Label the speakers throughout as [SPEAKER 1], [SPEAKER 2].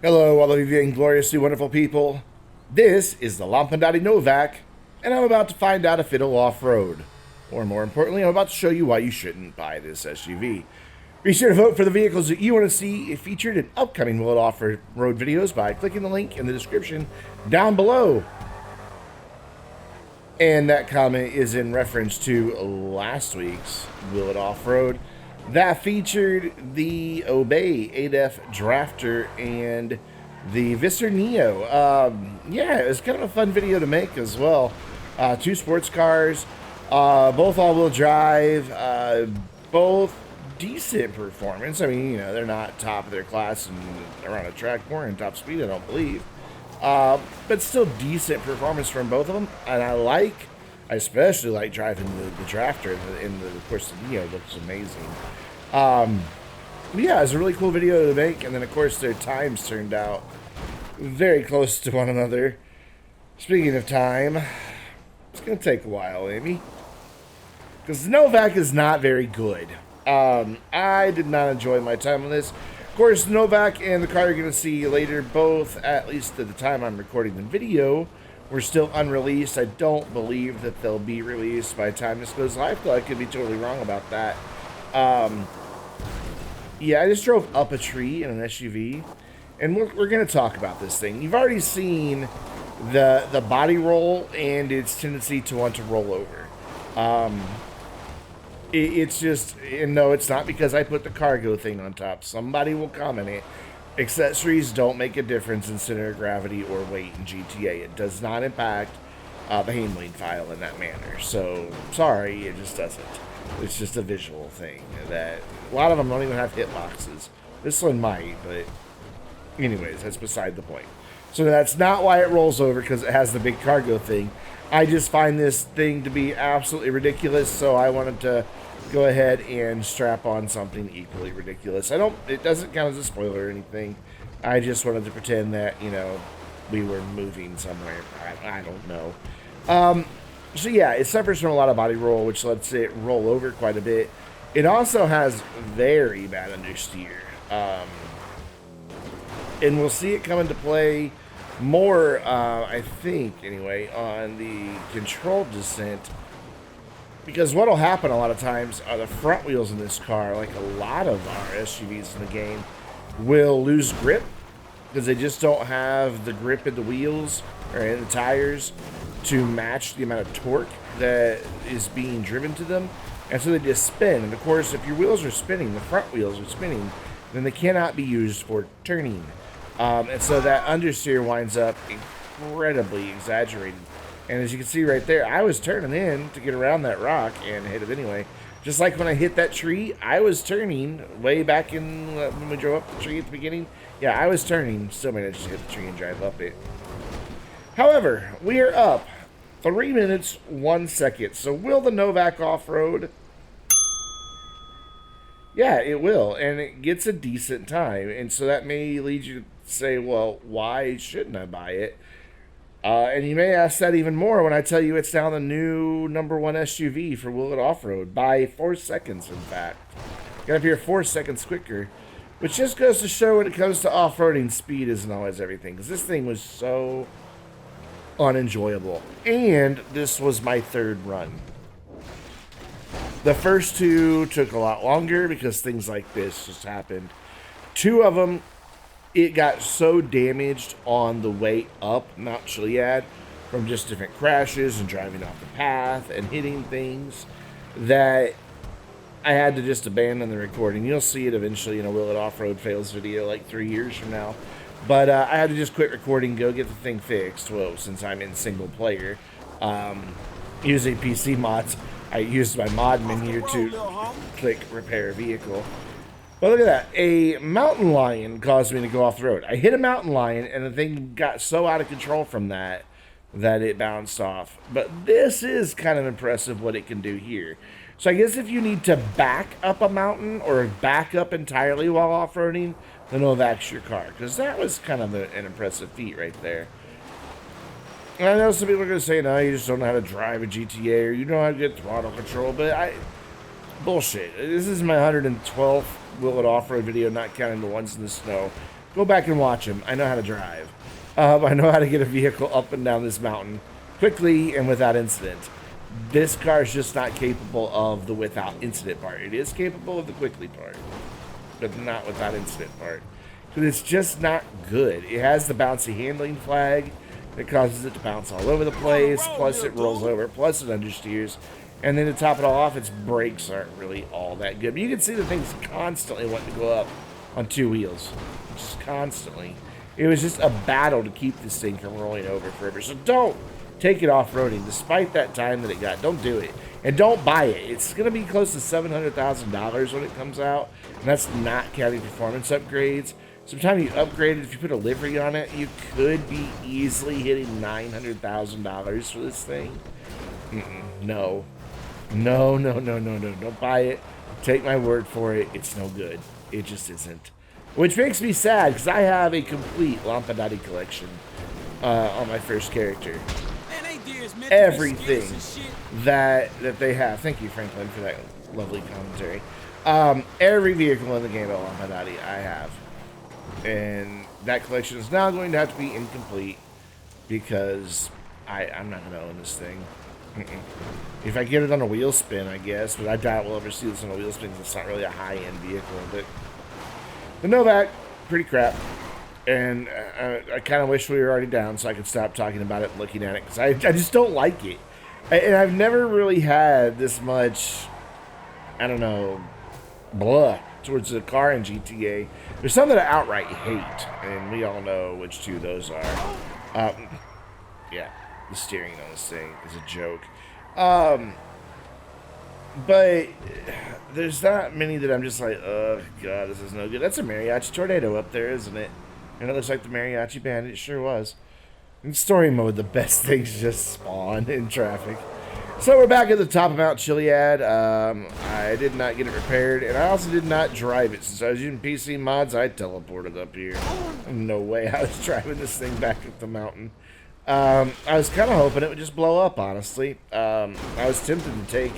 [SPEAKER 1] Hello, all of you ingloriously wonderful people. This is the Lampadati Novak, and I'm about to find out if it'll off-road. Or more importantly, I'm about to show you why you shouldn't buy this SUV. Be sure to vote for the vehicles that you want to see featured in upcoming Will It Off-Road videos by clicking the link in the description down below. And that comment is in reference to last week's Will It Off-Road that featured the Obey 8F Drafter and the Visser Neo. Yeah, it was kind of a fun video to make as well. Two sports cars, both all-wheel drive, both decent performance. I mean, you know, they're not top of their class and around a track or in top speed, I don't believe. But still decent performance from both of them, and I especially like driving the Drafter, and of course the Neo looks amazing. Yeah, it's a really cool video to make, and then of course their times turned out very close to one another. Speaking of time, it's gonna take a while, Amy, because the Novak is not very good. I did not enjoy my time on this. Of course, Novak and the car you're going to see later, both, at least at the time I'm recording the video, were still unreleased. I don't believe that they'll be released by the time this goes live, though I could be totally wrong about that. Yeah, I just drove up a tree in an SUV, and we're going to talk about this thing. You've already seen the body roll and its tendency to want to roll over. It's just, and no, it's not because I put the cargo thing on top. Somebody will comment it. Accessories don't make a difference in center of gravity or weight in GTA. It does not impact the handling file in that manner. So, sorry, it just doesn't. It's just a visual thing. That a lot of them don't even have hitboxes. This one might, but anyways, that's beside the point. So that's not why it rolls over, because it has the big cargo thing. I just find this thing to be absolutely ridiculous, so I wanted to go ahead and strap on something equally ridiculous. It doesn't count as a spoiler or anything. I just wanted to pretend that, you know, we were moving somewhere. I don't know. So yeah, it suffers from a lot of body roll, which lets it roll over quite a bit. It also has very bad understeer. And we'll see it come into play more, I think, anyway, on the controlled descent. Because what'll happen a lot of times are the front wheels in this car, like a lot of our SUVs in the game, will lose grip because they just don't have the grip in the wheels or in the tires to match the amount of torque that is being driven to them. And so they just spin. And of course, if your wheels are spinning, the front wheels are spinning, then they cannot be used for turning. And so that understeer winds up incredibly exaggerated. And as you can see right there, I was turning in to get around that rock and hit it anyway. Just like when I hit that tree, I was turning way back in when we drove up the tree at the beginning. Yeah, I was turning, still managed to hit the tree and drive up it. However, we are up 3 minutes, 1 second. So will the Novak off-road? Yeah, it will, and it gets a decent time. And so that may lead you to say, well, why shouldn't I buy it? And you may ask that even more when I tell you it's now the new #1 SUV for Will It Off-Road by 4 seconds, in fact. Got up here 4 seconds quicker, which just goes to show when it comes to off-roading, speed isn't always everything, because this thing was so unenjoyable. And this was my third run. The first two took a lot longer because things like this just happened. 2 of them, it got so damaged on the way up Mount Chiliad from just different crashes and driving off the path and hitting things that I had to just abandon the recording. You'll see it eventually in a Will It Off-Road Fails video like 3 years from now. But I had to just quit recording, go get the thing fixed. Well, since I'm in single player, using PC mods, I used my mod menu to click repair vehicle. But look at that. A mountain lion caused me to go off the road. I hit a mountain lion, and the thing got so out of control from that it bounced off. But this is kind of impressive what it can do here. So I guess if you need to back up a mountain or back up entirely while off-roading, the Novak's your car. Because that was kind of an impressive feat right there. And I know some people are going to say, no, you just don't know how to drive a GTA, or you don't know how to get throttle control, but bullshit. This is my 112th Will It Off-Road video, not counting the ones in the snow. Go back and watch them. I know how to drive. I know how to get a vehicle up and down this mountain quickly and without incident. This car is just not capable of the without incident part. It is capable of the quickly part, but not without incident part. Because it's just not good. It has the bouncy handling flag that causes it to bounce all over the place, plus it rolls over, plus it understeers. And then to top it all off, its brakes aren't really all that good. But you can see the thing's constantly wanting to go up on two wheels. Just constantly. It was just a battle to keep this thing from rolling over forever. So don't take it off-roading, despite that time that it got. Don't do it. And don't buy it. It's going to be close to $700,000 when it comes out. And that's not counting performance upgrades. Sometimes you upgrade it, if you put a livery on it, you could be easily hitting $900,000 for this thing. No. No. Don't buy it. Take my word for it. It's no good. It just isn't. Which makes me sad, because I have a complete Lampadati collection on my first character. Everything that they have. Thank you, Franklin, for that lovely commentary. Every vehicle in the game of Lampadati I have. And that collection is now going to have to be incomplete because I'm not going to own this thing. If I get it on a wheel spin, I guess, but I doubt we'll ever see this on a wheel spin because it's not really a high-end vehicle. But the Novak, pretty crap. And I kind of wish we were already down so I could stop talking about it and looking at it because I just don't like it. And I've never really had this much, I don't know, blah towards the car in GTA. There's some that I outright hate, and we all know which two those are. Yeah, the steering on this thing is a joke. But there's not many that I'm just like, oh god, this is no good. That's a Mariachi Tornado up there, isn't it? And it looks like the Mariachi Bandit. It sure was. In story mode, the best things just spawn in traffic. So we're back at the top of Mount Chiliad. I did not get it repaired, and I also did not drive it. Since I was using PC mods, I teleported up here. No way I was driving this thing back up the mountain. I was kind of hoping it would just blow up, honestly. I was tempted to take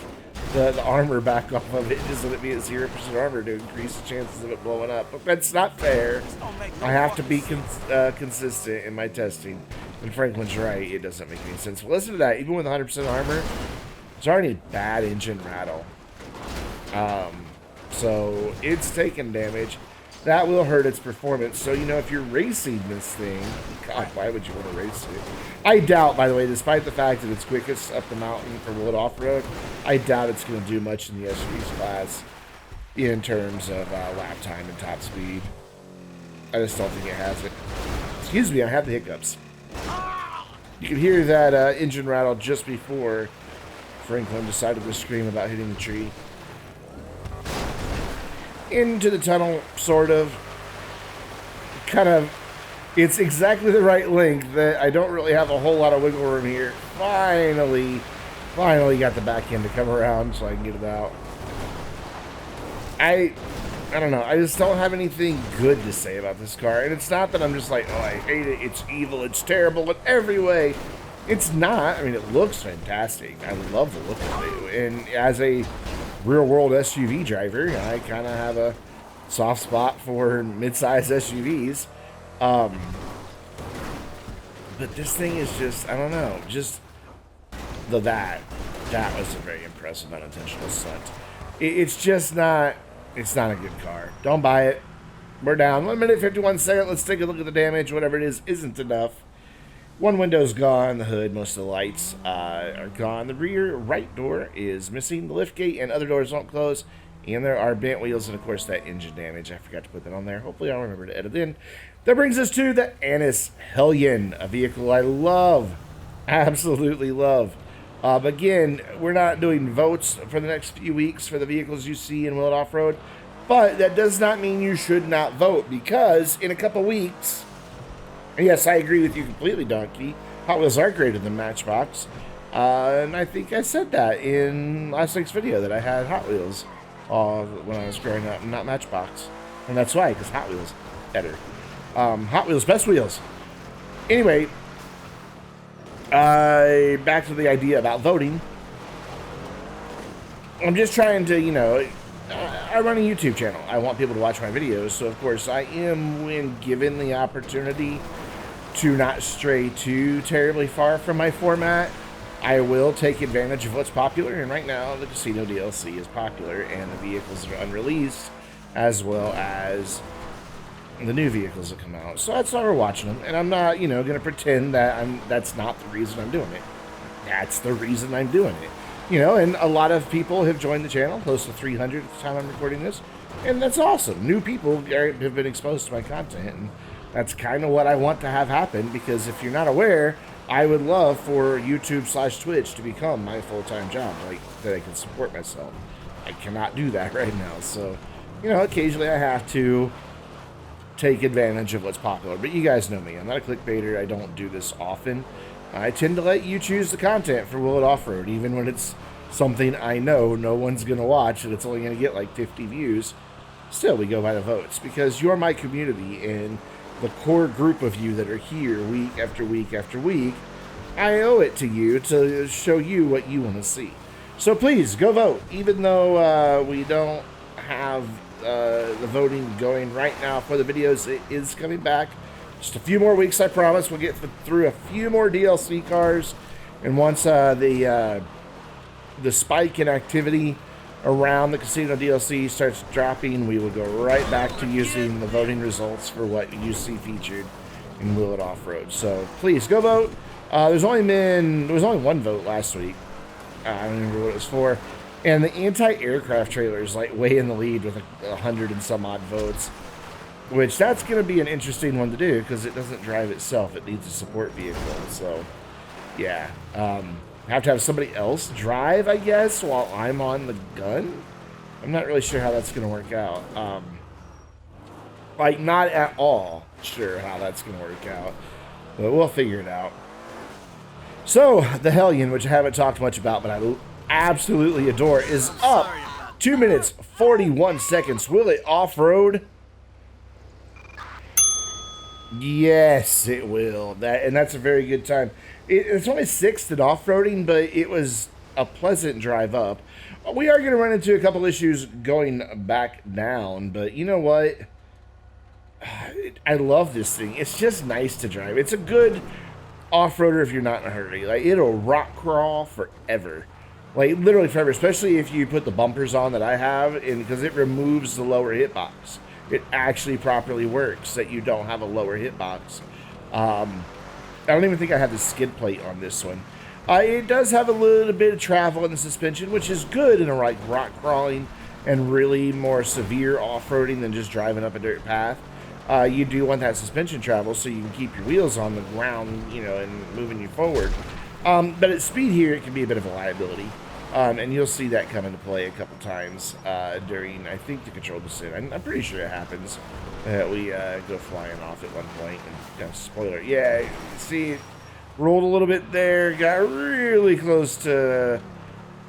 [SPEAKER 1] the armor back off of it, just let it be at 0% armor to increase the chances of it blowing up. But that's not fair. I have to be consistent in my testing. And Franklin's right, it doesn't make any sense. But listen to that, even with 100% armor, it's already bad engine rattle. So it's taking damage. That will hurt its performance. So, you know, if you're racing this thing, God, why would you want to race it? I doubt, by the way, despite the fact that it's quickest up the mountain for wood off-road, I doubt it's going to do much in the SUVs class in terms of lap time and top speed. I just don't think it has it. Excuse me, I have the hiccups. You can hear that engine rattle just before Franklin decided to scream about hitting the tree. Into the tunnel, sort of. Kind of, it's exactly the right length that I don't really have a whole lot of wiggle room here. Finally got the back end to come around so I can get it out. I don't know. I just don't have anything good to say about this car. And it's not that I'm just like, oh, I hate it. It's evil. It's terrible in every way. It's not. I mean, it looks fantastic. I love the look of it. And as a real-world SUV driver, I kind of have a soft spot for mid-size SUVs. But this thing is just, I don't know, just that was a very impressive unintentional stunt. It's just not, it's not a good car. Don't buy it. We're down 1 minute 51 seconds. Let's take a look at the damage. Whatever it is isn't enough. One window's gone, the hood, most of the lights are gone. The rear right door is missing, the lift gate and other doors won't close, and there are bent wheels and, of course, that engine damage. I forgot to put that on there. Hopefully I'll remember to edit in. That brings us to the Annis Hellion, a vehicle I love, absolutely love. Again, we're not doing votes for the next few weeks for the vehicles you see in Will Off-Road, but that does not mean you should not vote, because in a couple weeks... Yes, I agree with you completely, Donkey. Hot Wheels are greater than Matchbox. And I think I said that in last week's video, that I had Hot Wheels when I was growing up, not Matchbox. And that's why, because Hot Wheels better. Hot Wheels, best wheels. Anyway, back to the idea about voting. I'm just trying to, you know, I run a YouTube channel. I want people to watch my videos, so of course I am, when given the opportunity to not stray too terribly far from my format, I will take advantage of what's popular, and right now the casino DLC is popular, and the vehicles are unreleased, as well as the new vehicles that come out. So that's why we're watching them, and I'm not, going to pretend that that's not the reason I'm doing it. That's the reason I'm doing it. And a lot of people have joined the channel, close to 300 at the time I'm recording this, and that's awesome. New people have been exposed to my content, and that's kind of what I want to have happen, because if you're not aware, I would love for YouTube/Twitch to become my full-time job, like that I can support myself. I cannot do that right now, so, occasionally I have to take advantage of what's popular, but you guys know me. I'm not a clickbaiter. I don't do this often. I tend to let you choose the content for Will It Off-Road, even when it's something I know no one's going to watch and it's only going to get like 50 views. Still, we go by the votes, because you're my community, and the core group of you that are here week after week after week, I owe it to you to show you what you want to see. So please, go vote. Even though we don't have the voting going right now for the videos, it is coming back. Just a few more weeks, I promise. We'll get through a few more DLC cars, and once the spike in activity around the casino DLC starts dropping, we will go right back to using the voting results for what you see featured in Will It Off-Road. So please go vote. There was only one vote last week. I don't remember what it was for, and the anti-aircraft trailer is like way in the lead with 100 and some odd votes. Which, that's going to be an interesting one to do, because it doesn't drive itself. It needs a support vehicle. So, yeah. Have to have somebody else drive, I guess, while I'm on the gun? I'm not really sure how that's going to work out. Like, not at all sure how that's going to work out. But we'll figure it out. So, the Hellion, which I haven't talked much about, but I absolutely adore, is up 2 minutes, 41 seconds. Will it off-road? Yes, it will. That's a very good time. It's only 6th in off-roading, but it was a pleasant drive up. We are going to run into a couple issues going back down, but you know what? I love this thing. It's just nice to drive. It's a good off-roader if you're not in a hurry. Like, it'll rock crawl forever. Like, literally forever, especially if you put the bumpers on that I have, and because it removes the lower hitbox. It actually properly works that you don't have a lower hitbox. I don't even think I have the skid plate on this one. It does have a little bit of travel in the suspension, which is good in a like rock crawling and really more severe off-roading than just driving up a dirt path. You do want that suspension travel so you can keep your wheels on the ground, and moving you forward. But at speed here, it can be a bit of a liability. And you'll see that come into play a couple times during, I think, the controlled descent. I'm pretty sure it happens that we go flying off at one point. And spoiler, yeah, see, it rolled a little bit there, got really close to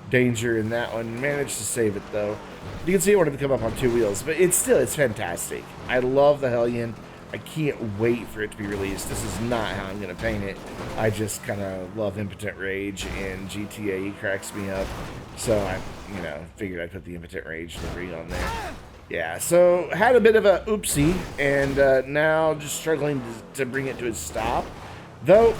[SPEAKER 1] danger in that one. Managed to save it, though. You can see it wanted to come up on 2 wheels, but it's fantastic. I love the Hellion. I can't wait for it to be released. This is not how I'm going to paint it. I just kind of love Impotent Rage, and GTA cracks me up. So I, figured I'd put the Impotent Rage livery on there. Yeah, so had a bit of a oopsie, and now just struggling to bring it to a stop. Though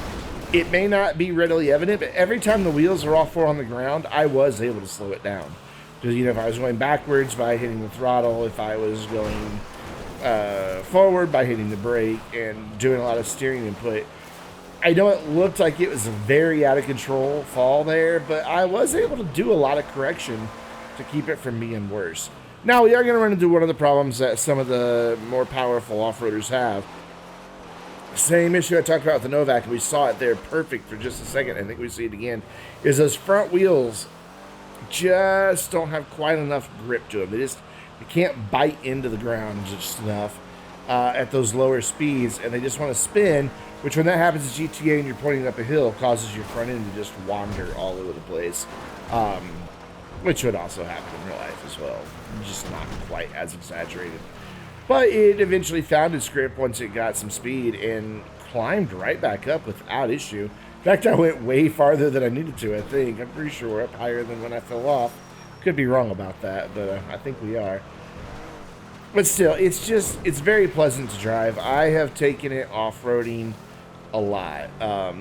[SPEAKER 1] it may not be readily evident, but every time the wheels are all 4 on the ground, I was able to slow it down. Because, if I was going backwards by hitting the throttle, if I was going forward by hitting the brake and doing a lot of steering input. I know it looked like it was a very out of control fall there, but I was able to do a lot of correction to keep it from being worse. Now, we are going to run into one of the problems that some of the more powerful off-roaders have. Same issue I talked about with the Novak, and we saw it there perfect for just a second. I think we see it again, is those front wheels just don't have quite enough grip to them. They can't bite into the ground just enough at those lower speeds, and they just want to spin, which when that happens in GTA and you're pointing up a hill, causes your front end to just wander all over the place, which would also happen in real life as well, just not quite as exaggerated. But it eventually found its grip once it got some speed and climbed right back up without issue. In fact, I went way farther than I needed to, I think. I'm pretty sure we're up higher than when I fell off. Could be wrong about that, but I think we are. But still, it's very pleasant to drive. I have taken it off-roading a lot.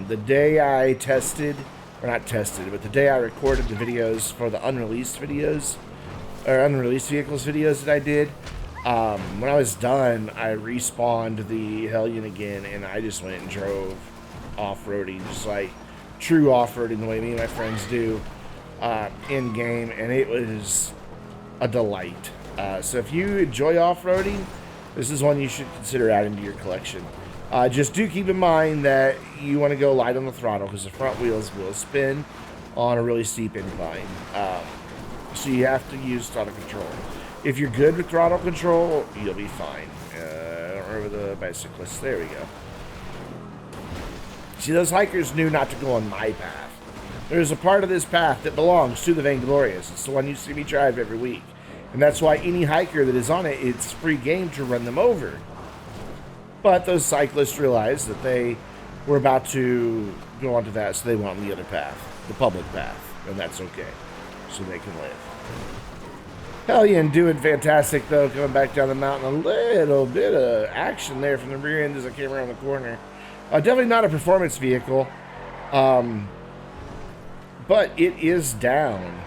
[SPEAKER 1] The day I tested, or not tested, but the day I recorded the videos for the unreleased videos, or unreleased vehicles videos that I did, when I was done, I respawned the Hellion again, and I just went and drove off-roading, just like true off-roading the way me and my friends do in-game, and it was a delight. So if you enjoy off-roading, this is one you should consider adding to your collection. Just do keep in mind that you want to go light on the throttle because the front wheels will spin on a really steep incline. So you have to use throttle control. If you're good with throttle control, you'll be fine. I don't remember the bicyclists. There we go. See, those hikers knew not to go on my path. There's a part of this path that belongs to the Vainglorious. It's the one you see me drive every week. And that's why any hiker that is on it, it's free game to run them over. But those cyclists realized that they were about to go onto that, so they went on the other path, the public path. And that's okay. So they can live. Hellion doing fantastic, though, coming back down the mountain. A little bit of action there from the rear end as I came around the corner. Definitely not a performance vehicle. But it is down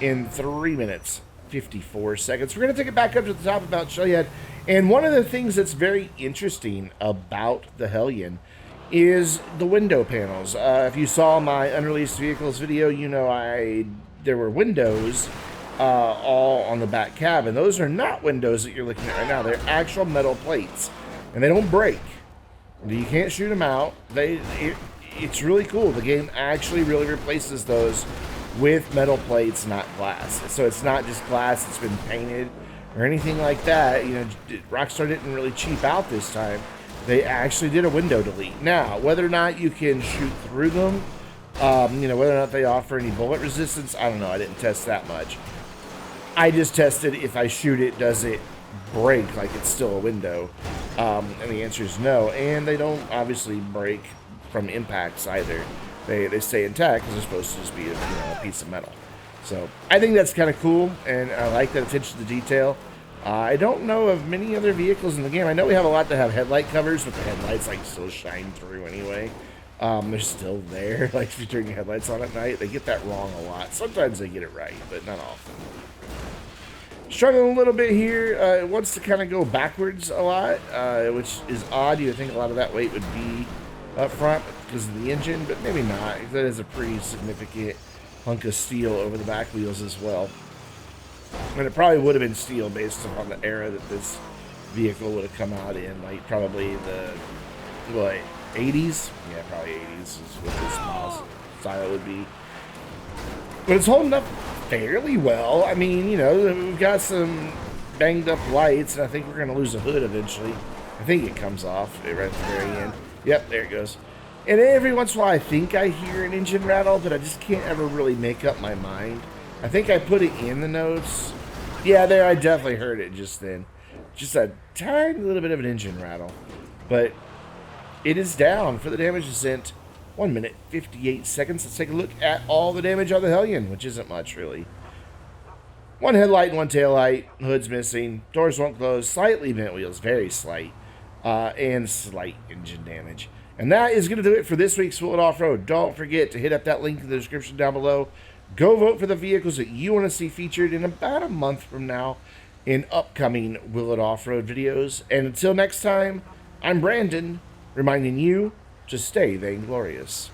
[SPEAKER 1] in 3 minutes, 54 seconds. We're going to take it back up to the top about Chiliad. And one of the things that's very interesting about the Hellion is the window panels. If you saw my unreleased vehicles video, you know there were windows all on the back cab. And those are not windows that you're looking at right now. They're actual metal plates. And they don't break. You can't shoot them out. It's really cool. The game actually really replaces those with metal plates, not glass. So it's not just glass that's been painted or anything like that. You know, Rockstar didn't really cheap out this time. They actually did a window delete. Now, whether or not you can shoot through them, you know, whether or not they offer any bullet resistance, I don't know. I didn't test that much. I just tested if I shoot it, does it break like it's still a window? And the answer is no. And they don't obviously break from impacts either. They stay intact because they're supposed to just be a piece of metal. So I think that's kind of cool, and I like that attention to detail. I don't know of many other vehicles in the game. I know we have a lot that have headlight covers, but the headlights like still shine through anyway. They're still there. Like if you turn your headlights on at night, they get that wrong a lot. Sometimes they get it right, but not often. Struggling a little bit here. It wants to kind of go backwards a lot, which is odd. You'd think a lot of that weight would be up front because of the engine, but maybe not. That is a pretty significant hunk of steel over the back wheels as well. And it probably would have been steel based upon the era that this vehicle would have come out in, like probably the, what, 80s? Yeah, probably 80s is what this style would be. But it's holding up fairly well. I mean, you know, we've got some banged up lights, and I think we're going to lose a hood eventually. I think it comes off right at the very end. Yep, there it goes. And every once in a while I think I hear an engine rattle, but I just can't ever really make up my mind. I think I put it in the notes. Yeah, there, I definitely heard it just then. Just a tiny little bit of an engine rattle. But it is down for the damage descent. 1 minute, 58 seconds. Let's take a look at all the damage on the Hellion, which isn't much, really. One headlight and one taillight. Hood's missing. Doors won't close. Slightly bent wheels. Very slight. And slight engine damage. And that is going to do it for this week's Will It Off-Road. Don't forget to hit up that link in the description down below. Go vote for the vehicles that you want to see featured in about a month from now in upcoming Will It Off-Road videos. And until next time, I'm Brandon, reminding you to stay vainglorious.